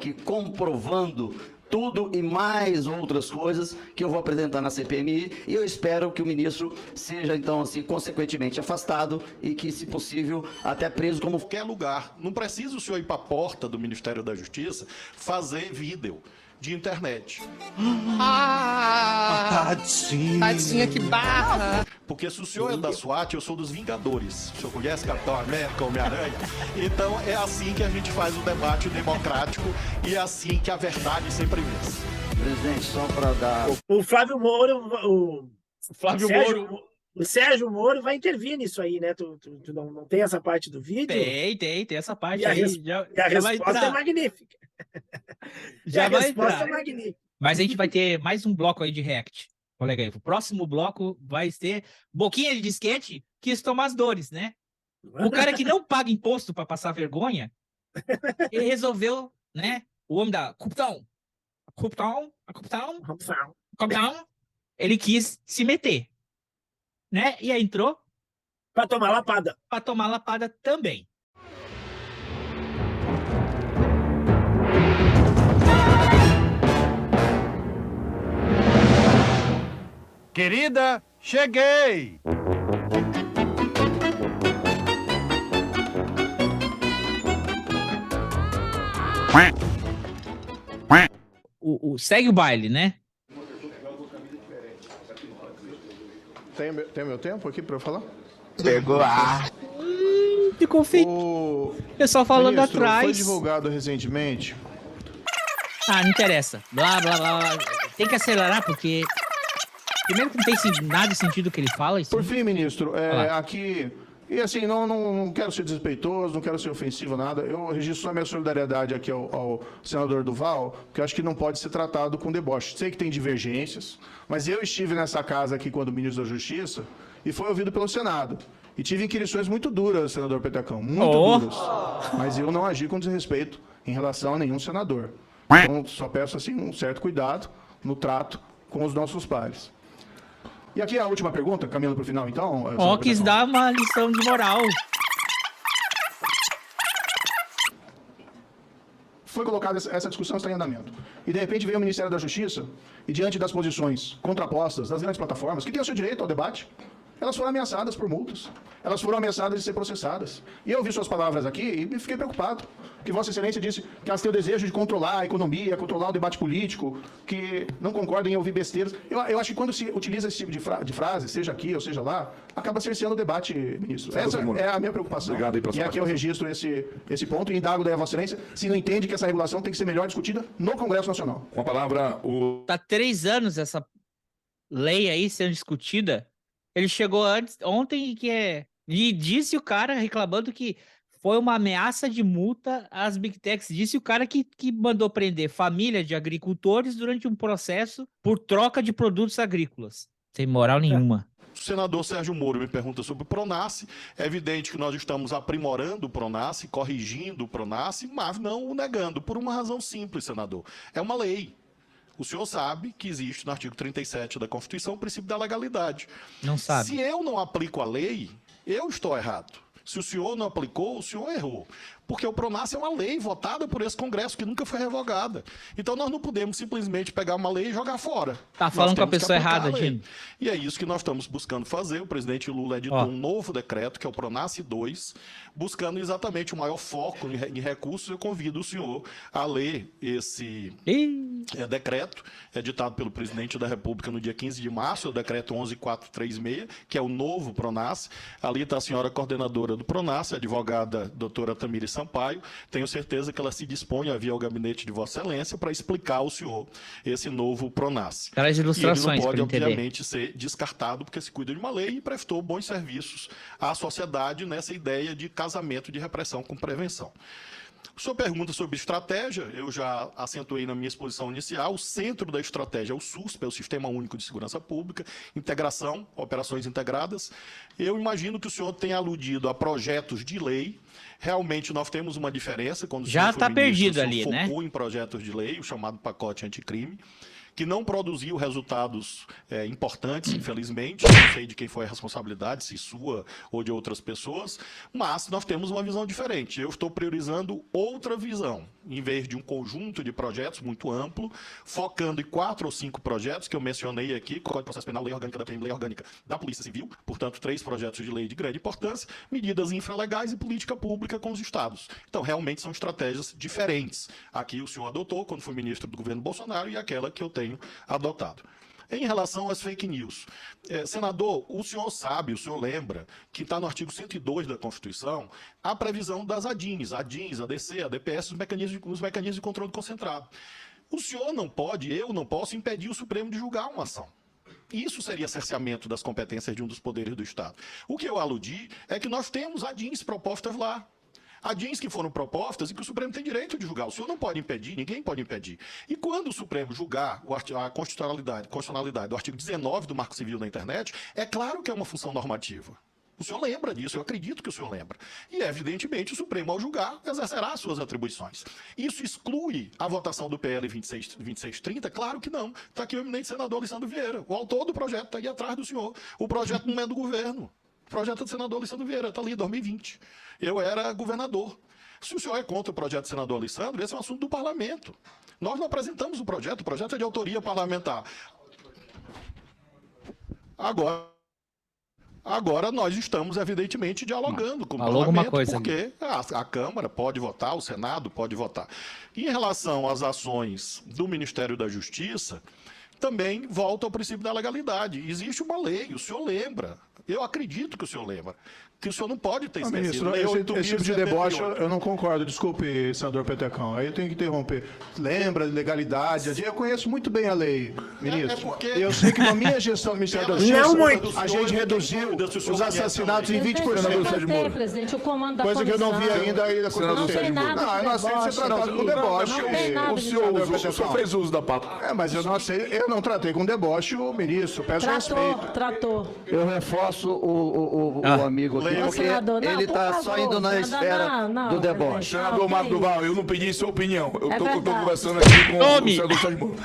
aqui comprovando tudo e mais outras coisas que eu vou apresentar na CPMI, e eu espero que o ministro seja, então, assim, consequentemente afastado e que, se possível, até preso como... Qualquer lugar. Não precisa o senhor ir para a porta do Ministério da Justiça fazer vídeo de internet. Tadinha, que barra! Porque se o senhor é da SWAT, eu sou dos Vingadores. O senhor conhece Capitão América, Homem-Aranha? Então é assim que a gente faz o debate democrático e é assim que a verdade sempre vence. Presidente, só para dar... O Flávio Moro, o Sérgio Moro vai intervir nisso aí, né? Tu não tem essa parte do vídeo? Tem essa parte E a, aí. a resposta é magnífica. Já vai entrar. É magnífica. Mas a gente vai ter mais um bloco aí de react. Colega aí, o próximo bloco vai ter boquinha de disquete quis tomar as dores, né? O cara que não paga imposto para passar vergonha, ele resolveu, né? O homem da corrupção, ele quis se meter, né? E aí entrou para tomar lapada. Para tomar lapada também. Querida, cheguei! Segue o baile, né? Tem meu tempo aqui para eu falar? Pegou a... Ficou feio. O pessoal falando ministro, atrás. foi divulgado recentemente. Ah, não interessa. Blá, blá, blá. Tem que acelerar, porque... Primeiro que não tem nada de sentido o que ele fala. Isso... Por fim, ministro, aqui... E assim, não quero ser desrespeitoso, não quero ser ofensivo, nada. Eu registro a minha solidariedade aqui ao senador Duval, porque eu acho que não pode ser tratado com deboche. Sei que tem divergências, mas eu estive nessa casa aqui quando ministro da Justiça e foi ouvido pelo Senado. E tive inquirições muito duras, senador Petecão, muito duras. Mas eu não agi com desrespeito em relação a nenhum senador. Então, só peço assim um certo cuidado no trato com os nossos pares. E aqui a última pergunta, caminhando para o final, então. Quis dar uma lição de moral. Foi colocada essa discussão, está em andamento. E de repente veio o Ministério da Justiça e, diante das posições contrapostas das grandes plataformas, que têm o seu direito ao debate, elas foram ameaçadas por multas. Elas foram ameaçadas de ser processadas. E eu ouvi suas palavras aqui e me fiquei preocupado. Que Vossa Excelência disse que elas têm o desejo de controlar a economia, controlar o debate político, que não concordam em ouvir besteiras. Eu acho que quando se utiliza esse tipo de frase, seja aqui ou seja lá, acaba cerceando o debate, ministro. Essa é a minha preocupação. Obrigado aí, e aqui eu registro esse ponto e indago daí a Vossa Excelência se não entende que essa regulação tem que ser melhor discutida no Congresso Nacional. Com a palavra, o... Tá 3 anos essa lei aí sendo discutida. Ele chegou ontem e disse o cara reclamando que foi uma ameaça de multa às Big Techs. Disse o cara que mandou prender família de agricultores durante um processo por troca de produtos agrícolas. Sem moral nenhuma. O senador Sérgio Moro me pergunta sobre o PRONASSE. É evidente que nós estamos aprimorando o PRONASSE, corrigindo o PRONASSE, mas não o negando, por uma razão simples, senador. É uma lei. O senhor sabe que existe no artigo 37 da Constituição o princípio da legalidade. Não sabe. Se eu não aplico a lei, eu estou errado. Se o senhor não aplicou, o senhor errou. Porque o PRONASSE é uma lei votada por esse Congresso que nunca foi revogada. Então nós não podemos simplesmente pegar uma lei e jogar fora. Tá falando com a pessoa errada, Dino. E é isso que nós estamos buscando fazer. O presidente Lula editou um novo decreto, que é o PRONASSE 2, buscando exatamente o maior foco em recursos. Eu convido o senhor a ler esse decreto, editado pelo presidente da República no dia 15 de março, o decreto 11436, que é o novo PRONASSE. Ali está a senhora coordenadora do PRONASSE, a advogada doutora Tamires Sampaio. Tenho certeza que ela se dispõe a vir ao gabinete de Vossa Excelência para explicar ao senhor esse novo PRONASSE. Traz ilustrações. E ele não pode, obviamente, ser descartado, porque se cuida de uma lei e prestou bons serviços à sociedade nessa ideia de casamento de repressão com prevenção. Sua pergunta sobre estratégia, eu já acentuei na minha exposição inicial, o centro da estratégia é o SUSP, é o Sistema Único de Segurança Pública, integração, operações integradas. Eu imagino que o senhor tenha aludido a projetos de lei. Realmente nós temos uma diferença quando o já está perdido ali, né? Focou em projetos de lei, o chamado pacote anticrime, que não produziu resultados importantes, infelizmente. Não sei de quem foi a responsabilidade, se sua ou de outras pessoas, mas nós temos uma visão diferente. Eu estou priorizando outra visão, em vez de um conjunto de projetos muito amplo, focando em 4 ou 5 projetos que eu mencionei aqui: Código de Processo Penal, Lei Orgânica da PM, Lei Orgânica da Polícia Civil, portanto, 3 projetos de lei de grande importância, medidas infralegais e política pública com os estados. Então, realmente são estratégias diferentes. Aqui o senhor adotou quando foi ministro do governo Bolsonaro e aquela que eu tenho adotado. Em relação às fake news, senador, o senhor sabe, o senhor lembra que está no artigo 102 da Constituição a previsão das ADINs, ADC, ADPS, os mecanismos de controle concentrado. O senhor não pode, eu não posso impedir o Supremo de julgar uma ação. Isso seria cerceamento das competências de um dos poderes do Estado. O que eu aludi é que nós temos ADINs propostas lá. ADINs que foram propostas e que o Supremo tem direito de julgar. O senhor não pode impedir, ninguém pode impedir. E quando o Supremo julgar a constitucionalidade do artigo 19 do Marco Civil da Internet, é claro que é uma função normativa. O senhor lembra disso, eu acredito que o senhor lembra. E, evidentemente, o Supremo, ao julgar, exercerá as suas atribuições. Isso exclui a votação do PL 2630? Claro que não. Está aqui o eminente senador Alessandro Vieira. O autor do projeto está aí atrás do senhor. O projeto não é do governo. O projeto é do senador Alessandro Vieira, está ali em 2020. Eu era governador. Se o senhor é contra o projeto do senador Alessandro, esse é um assunto do parlamento. Nós não apresentamos o projeto é de autoria parlamentar. Agora nós estamos, evidentemente, dialogando com o parlamento, porque a Câmara pode votar, o Senado pode votar. Em relação às ações do Ministério da Justiça, também volta ao princípio da legalidade. Existe uma lei, o senhor lembra. Eu acredito que o senhor lembra. Que o senhor não pode ter esquecido. Ministro, esse tipo de deboche eu não concordo. Desculpe, senador Petecão. Aí eu tenho que interromper. Lembra, legalidade. Eu conheço muito bem a lei, ministro. Eu sei que na minha gestão do Ministério da Justiça, a gente reduziu os assassinatos em 20%. Presidente, o comando da coisa que eu não vi ainda aí da Constituição. Não, eu não aceito ser tratado com deboche. O senhor fez uso da palavra. Mas eu não tratei com deboche o ministro. Peço respeito. Tratou. Eu reforço o amigo aqui, porque ele está só indo na esfera do deboche. Senador Marco Duval, eu não pedi sua opinião. Eu estou conversando aqui com o senador Sérgio Moro.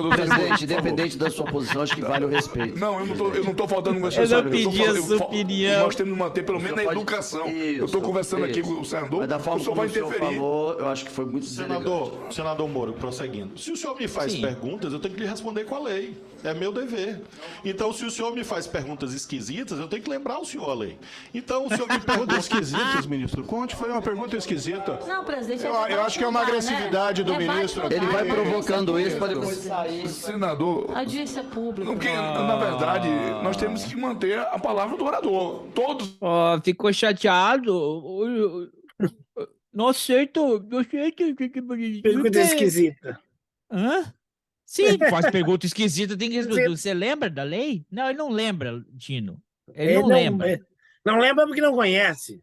Presidente, independente da sua posição, acho que vale o respeito. Não, eu não estou faltando com você. Eu não pedi a sua opinião. Nós temos que manter pelo menos a educação. Eu estou conversando aqui com o senador. Mas da forma como o senhor falou, eu acho que foi muito Senador Moro, prosseguindo. Se o senhor me faz perguntas, eu tenho que lhe responder com a lei. É meu dever. Então, se o senhor me faz perguntas esquisitas, eu tenho que lembrar o senhor a lei. Então, o senhor me pergunta esquisitas, ministro. Conte, foi uma pergunta esquisita. Não, presidente. Eu acho que é uma agressividade do ministro. Ele vai provocando isso para depois sair. Senador. Audiência pública. Porque, na verdade, nós temos que manter a palavra do orador. Todos. Ficou chateado. Não aceito. Pergunta esquisita. Hã? Sim, faz pergunta esquisita, tem que responder. Você lembra da lei? Não, ele não lembra, Tino. Ele não lembra. Não lembra porque não conhece.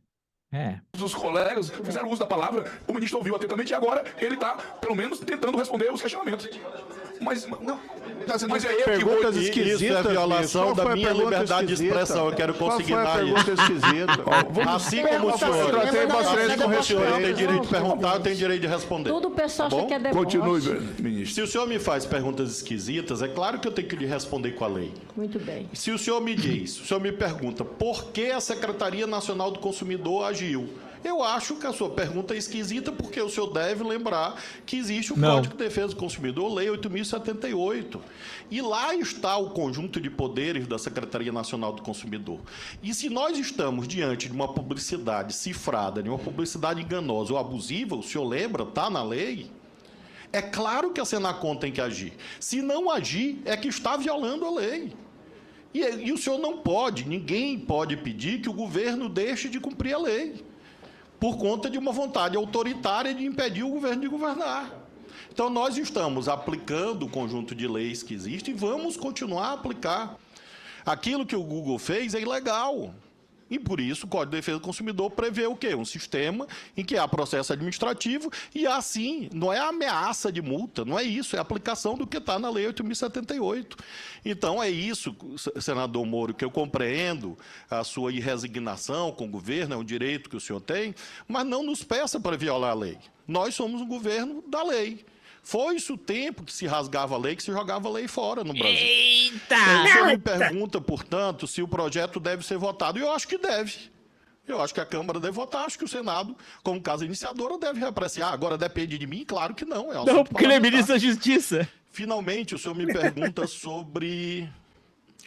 Os colegas fizeram uso da palavra, o ministro ouviu atentamente e agora ele está, pelo menos, tentando responder os questionamentos. Mas é eu que vou dizer. Isso é violação da minha liberdade de expressão. Eu quero consignar isso. Assim como o senhor. O senhor tem direito de perguntar, eu tenho direito de responder. Tudo o pessoal acha que é deboche. Continue, ministro. Se o senhor me faz perguntas esquisitas, é claro que eu tenho que lhe responder com a lei. Muito bem. Se o senhor me diz, o senhor me pergunta por que a Secretaria Nacional do Consumidor agiu, eu acho que a sua pergunta é esquisita porque o senhor deve lembrar que existe o Código de Defesa do Consumidor, Lei 8.078. E lá está o conjunto de poderes da Secretaria Nacional do Consumidor. E se nós estamos diante de uma publicidade cifrada, de uma publicidade enganosa ou abusiva, o senhor lembra, está na lei, é claro que a Senacom tem que agir. Se não agir, é que está violando a lei. E o senhor não pode, ninguém pode pedir que o governo deixe de cumprir a lei, por conta de uma vontade autoritária de impedir o governo de governar. Então, nós estamos aplicando o conjunto de leis que existe e vamos continuar a aplicar. Aquilo que o Google fez é ilegal. E, por isso, o Código de Defesa do Consumidor prevê o quê? Um sistema em que há processo administrativo e, assim, não é ameaça de multa, não é isso, é a aplicação do que está na Lei 8.078. Então, é isso, senador Moro, que eu compreendo a sua irresignação com o governo, é um direito que o senhor tem, mas não nos peça para violar a lei. Nós somos um governo da lei. Foi-se o tempo que se rasgava a lei, que se jogava a lei fora no Brasil. Eita! O senhor me pergunta, portanto, se o projeto deve ser votado. E eu acho que deve. Eu acho que a Câmara deve votar, acho que o Senado, como casa iniciadora, deve apreciar. Agora, depende de mim? Claro que não. Não, porque ele é ministro da Justiça. Finalmente, o senhor me pergunta sobre...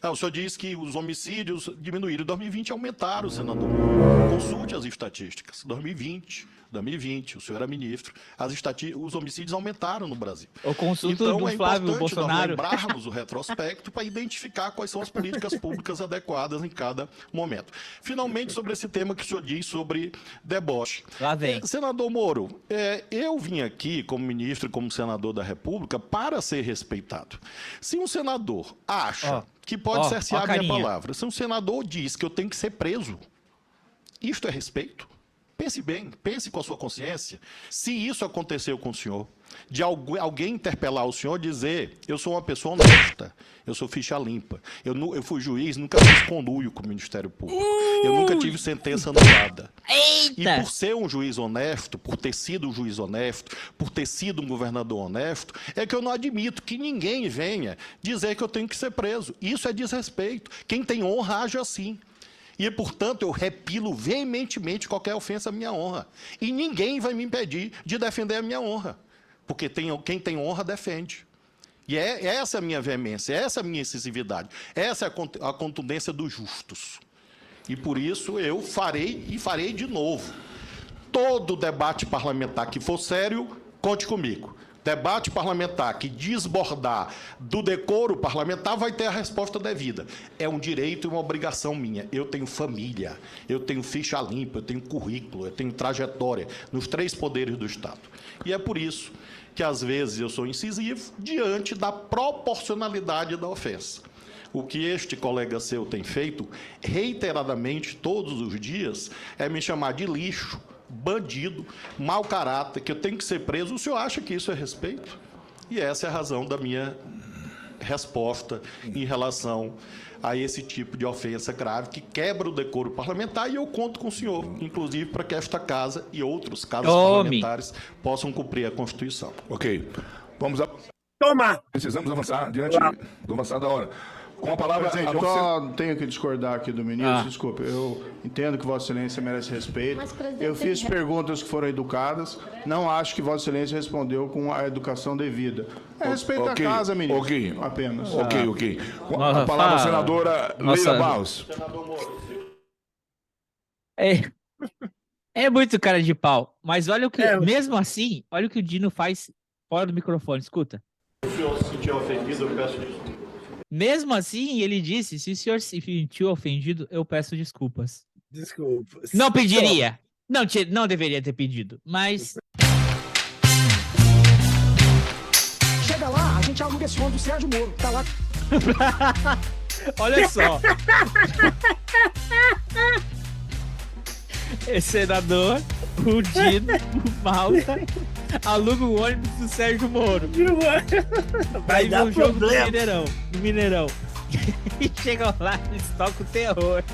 o senhor diz que os homicídios diminuíram. Em 2020 aumentaram, senador. Consulte as estatísticas. 2020, o senhor era ministro, os homicídios aumentaram no Brasil. O consulto então, do é Flávio importante nós Bolsonaro. lembrarmos o retrospecto para identificar quais são as políticas públicas adequadas em cada momento. Finalmente, sobre esse tema que o senhor diz sobre deboche. Lá vem. Senador Moro, eu vim aqui como ministro e como senador da República para ser respeitado. Se um senador acha que pode cercear a minha palavra, se um senador diz que eu tenho que ser preso, isto é respeito? Pense bem, pense com a sua consciência. Se isso aconteceu com o senhor, de alguém interpelar o senhor e dizer: eu sou uma pessoa honesta, eu sou ficha limpa, eu fui juiz, nunca fiz conluio com o Ministério Público, eu nunca tive sentença anulada. Eita! E por ser um juiz honesto, por ter sido um juiz honesto, por ter sido um governador honesto, é que eu não admito que ninguém venha dizer que eu tenho que ser preso. Isso é desrespeito. Quem tem honra age assim. E, portanto, eu repilo veementemente qualquer ofensa à minha honra. E ninguém vai me impedir de defender a minha honra. Porque quem tem honra defende. E essa é a minha veemência, essa é a minha incisividade, essa é a contundência dos justos. E por isso eu farei e farei de novo. Todo debate parlamentar que for sério, conte comigo. Debate parlamentar que desbordar do decoro parlamentar vai ter a resposta devida. É um direito e uma obrigação minha. Eu tenho família, eu tenho ficha limpa, eu tenho currículo, eu tenho trajetória nos 3 poderes do Estado. E é por isso que, às vezes, eu sou incisivo diante da proporcionalidade da ofensa. O que este colega seu tem feito, reiteradamente, todos os dias, é me chamar de lixo, bandido, mau caráter, que eu tenho que ser preso. O senhor acha que isso é respeito? E essa é a razão da minha resposta em relação a esse tipo de ofensa grave que quebra o decoro parlamentar, e eu conto com o senhor, inclusive para que esta casa e outros casos parlamentares possam cumprir a Constituição. Ok. Vamos a... Toma! Precisamos avançar diante do avançar da hora. Com a palavra... Presidente, eu só tenho que discordar aqui do ministro, desculpe. Eu entendo que Vossa Excelência merece respeito. Mas, presidente, Eu fiz perguntas que foram educadas. Não acho que Vossa Excelência respondeu com a educação devida. É respeito à casa, ministro. Ok. Apenas. Ok. Com a palavra, senadora Leila Barros. É muito cara de pau. Mas olha o que, mesmo assim, olha o que o Dino faz fora do microfone. Escuta. Se o senhor se sentir ofendido, eu peço desculpas. Mesmo assim, ele disse: se o senhor se sentiu ofendido, eu peço desculpas. Desculpas. Não pediria. Não deveria ter pedido, mas... Chega lá, a gente aluga esse ônibus do Sérgio Moro. Tá lá. Olha só. Esse senador, o Dino, o Malta, aluga o ônibus do Sérgio Moro. Vai dar um jogo problema. do Mineirão. E chegam lá, eles tocam o terror.